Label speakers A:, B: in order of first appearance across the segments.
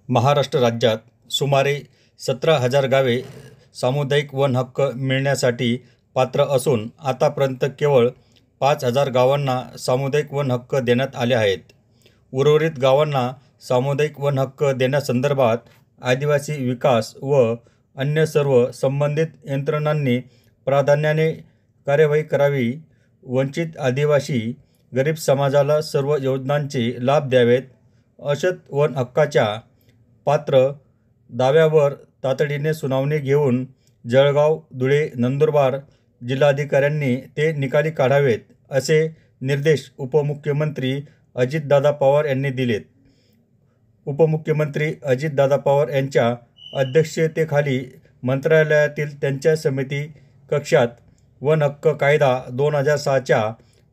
A: महाराष्ट्र राज्यात सुमारे 17,000 गावे सामुदायिक वन हक्क मिळण्यासाठी पात्र असून आतापर्यंत केवळ 5,000 गावांना सामुदायिक वन हक्क देण्यात आले आहेत. उर्वरित गावांना सामुदायिक वन हक्क देण्यासंदर्भात आदिवासी विकास व अन्य सर्व संबंधित यंत्रणांनी प्राधान्याने कार्यवाही करावी. वंचित आदिवासी गरीब समाजाला सर्व योजनांचे लाभ द्यावेत. अशत वन हक्काच्या पात्र दाव्यावर तातडीने सुनावणी घेऊन जळगाव, धुळे, नंदुरबार जिल्हाधिकाऱ्यांनी ते निकाली काढावेत, असे निर्देश उपमुख्यमंत्री अजितदादा पवार यांनी दिलेत. उपमुख्यमंत्री अजितदादा पवार यांच्या अध्यक्षतेखाली मंत्रालयातील त्यांच्या समिती कक्षात वन हक्क कायदा 2006च्या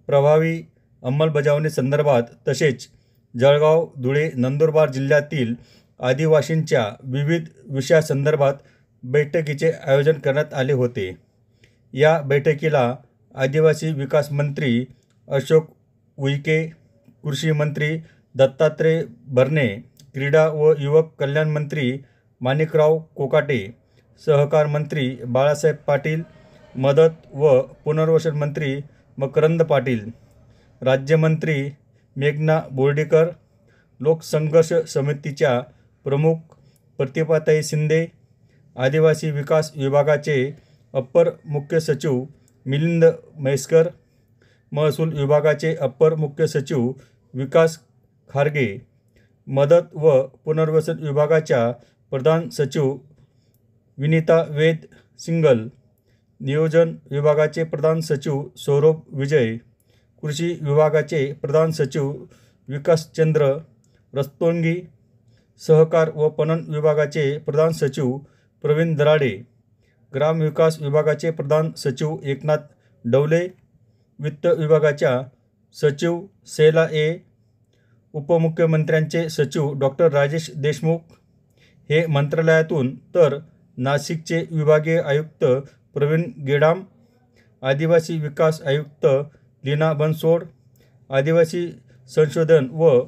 A: प्रभावी अंमलबजावणीसंदर्भात तसेच जळगाव, धुळे, नंदुरबार जिल्ह्यातील आदिवासींच्या विविध विषयासंदर्भात बैठकीचे आयोजन करण्यात आले होते. या बैठकीला आदिवासी विकास मंत्री अशोक उईके, कृषी मंत्री दत्तात्रय भरणे, क्रीडा व युवक कल्याण मंत्री माणिकराव कोकाटे, सहकार मंत्री बाळासाहेब पाटील, मदत व पुनर्वसन मंत्री मकरंद पाटील, राज्यमंत्री मेघना बोर्डीकर, लोकसंघर्ष समितीच्या प्रमुख प्रतिभाताई शिंदे, आदिवासी विकास विभागाचे अप्पर मुख्य सचिव मिलिंद म्हैसकर, महसूल विभागाचे अप्पर मुख्य सचिव विकास खारगे, मदत व पुनर्वसन विभागाच्या प्रधान सचिव विनीता वेद सिंगल, नियोजन विभागाचे प्रधान सचिव सौरभ विजय, कृषी विभागाचे प्रधान सचिव विकासचंद्र रस्तोंगी, सहकार व पणन विभागाचे प्रधान सचिव प्रवीण दराडे, ग्रामविकास विभागाचे प्रधान सचिव एकनाथ डवले, वित्त विभागाच्या सचिव शैला ए, उपमुख्यमंत्र्यांचे सचिव डॉक्टर राजेश देशमुख हे मंत्रालयातून, तर नाशिकचे विभागीय आयुक्त प्रवीण गेडाम, आदिवासी विकास आयुक्त लीना बनसोड, आदिवासी संशोधन व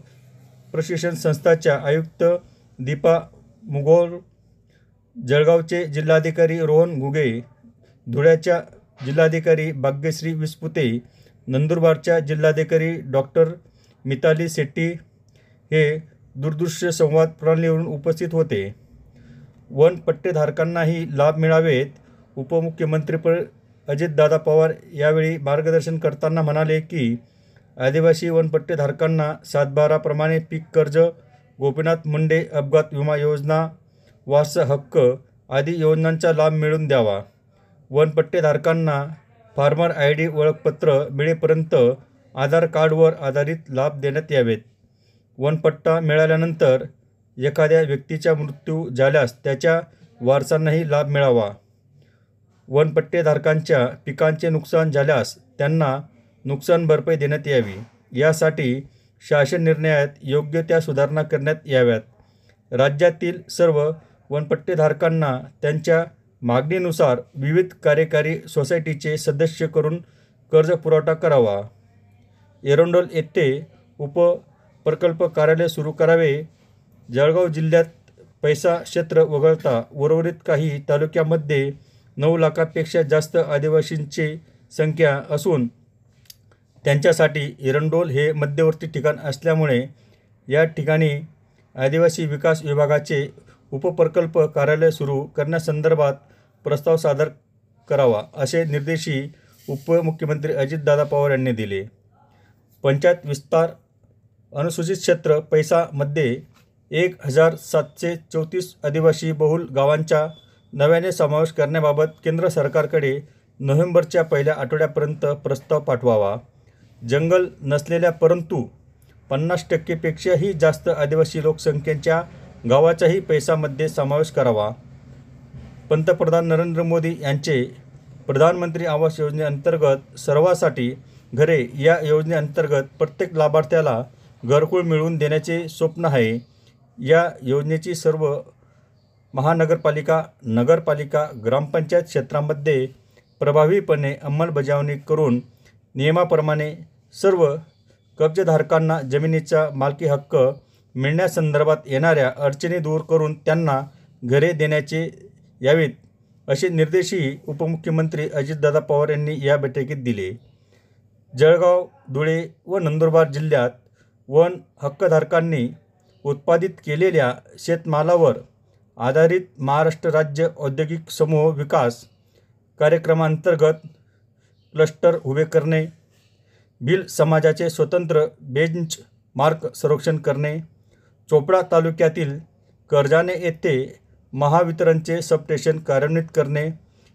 A: प्रशिक्षण संस्थाच्या आयुक्त दीपा मुघोळ, जळगावचे जिल्हाधिकारी रोहन घुगे, धुळ्याच्या जिल्हाधिकारी भाग्यश्री विस्पुते, नंदुरबारच्या जिल्हाधिकारी डॉक्टर मिताली शेट्टी हे दूरदृश्य संवाद प्रणालीवरून उपस्थित होते. वन पट्टेधारकांनाही लाभ मिळावेत. उपमुख्यमंत्रीपद अजितदादा पवार यावेळी मार्गदर्शन करताना म्हणाले की आदिवासी वनपट्टेधारकांना 7/12 प्रमाणे पीक कर्ज, गोपीनाथ मुंडे अपघात विमा योजना, वारसा हक्क आदी योजनांचा लाभ मिळवून द्यावा. वनपट्टेधारकांना फार्मर ID ओळखपत्र मिळेपर्यंत आधार कार्डवर आधारित लाभ देण्यात यावेत. वनपट्टा मिळाल्यानंतर एखाद्या व्यक्तीचा मृत्यू झाल्यास त्याच्या वारसांनाही लाभ मिळावा. वनपट्टेधारकांच्या पिकांचे नुकसान झाल्यास त्यांना नुकसान भरपाई देण्यात यावी. यासाठी शासन निर्णयात योग्य त्या सुधारणा करण्यात याव्यात. राज्यातील सर्व वनपट्टेधारकांना त्यांच्या मागणीनुसार विविध कार्यकारी सोसायटीचे सदस्य करून कर्ज पुरवठा करावा. एरंडोल येथे उपप्रकल्प कार्यालय सुरू करावे. जळगाव जिल्ह्यात पैसा क्षेत्र वगळता उर्वरित काही तालुक्यामध्ये 9 लाखापेक्षा जास्त आदिवासींची संख्या असून त्यांच्यासाठी एरंडोल हे मध्यवर्ती ठिकाण असल्यामुळे या ठिकाणी आदिवासी विकास विभागाचे उपप्रकल्प कार्यालय सुरू करण्यासंदर्भात प्रस्ताव सादर करावा, असे निर्देशही उपमुख्यमंत्री अजितदादा पवार यांनी दिले. पंचायत विस्तार अनुसूचित क्षेत्र पैसामध्ये 1,734 आदिवासी बहुल गावांचा नव्याने समावेश करण्याबाबत केंद्र सरकारकडे नोव्हेंबरच्या पहिल्या आठवड्यापर्यंत प्रस्ताव पाठवावा. जंगल नसलेल्या परंतु 50% पेक्षाही जास्त आदिवासी लोकसंख्येच्या गावाचाही पैसामध्ये समावेश करावा. पंतप्रधान नरेंद्र मोदी यांचे प्रधानमंत्री आवास योजनेअंतर्गत सर्वांसाठी घरे या योजनेअंतर्गत प्रत्येक लाभार्थ्याला घरकुल मिळवून देण्याचे स्वप्न आहे. या योजनेची सर्व महानगरपालिका, नगरपालिका, ग्रामपंचायत क्षेत्रामध्ये प्रभावीपणे अंमलबजावणी करून नियमाप्रमाणे सर्व कब्जेधारकांना जमिनीचा मालकी हक्क मिळण्यासंदर्भात येणाऱ्या अडचणी दूर करून त्यांना घरे देण्याचे यावेत असे निर्देशही उपमुख्यमंत्री अजितदादा पवार यांनी या बैठकीत दिले. जळगाव, धुळे व नंदुरबार जिल्ह्यात वन हक्कधारकांनी उत्पादित केलेल्या शेतमालावर आधारित महाराष्ट्र राज्य औद्योगिक समूह विकास कार्यक्रमांतर्गत क्लस्टर उभे करणे, भिल समाजाचे स्वतंत्र बेंच मार्क सर्वेक्षण करणे, चोपडा तालुक्यातील कर्जाने येथे महावितरणचे सबस्टेशन कार्यान्वित करणे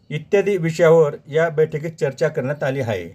A: इत्यादी विषयावर या बैठकीत चर्चा करण्यात आली आहे.